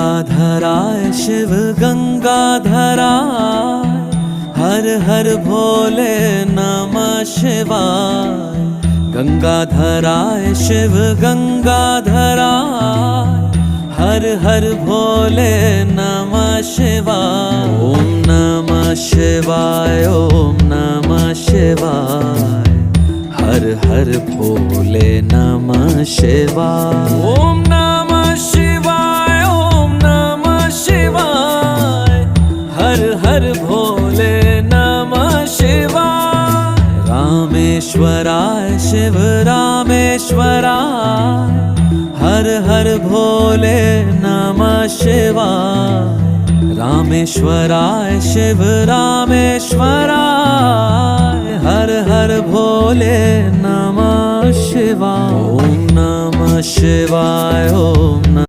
गंगाधराय शिव गंगाधराय, हर हर भोले नमः शिवाय। गंगाधराय शिव गंगाधराय, हर हर भोले नमः शिवाय। ओम नमः शिवाय, ओम नमः शिवाय, हर हर भोले नमः शिवाय। ओम नमः शिवाय, ओम नमः शिवाय, हर हर भोले नमः शिवाय। रामेश्वराय शिव रामेश्वराय, हर हर भोले नमः शिवाय। रामेश्वराय शिव रामेश्वराय, हर हर भोले नमः शिवाय। ओम नमः शिवाय, ओम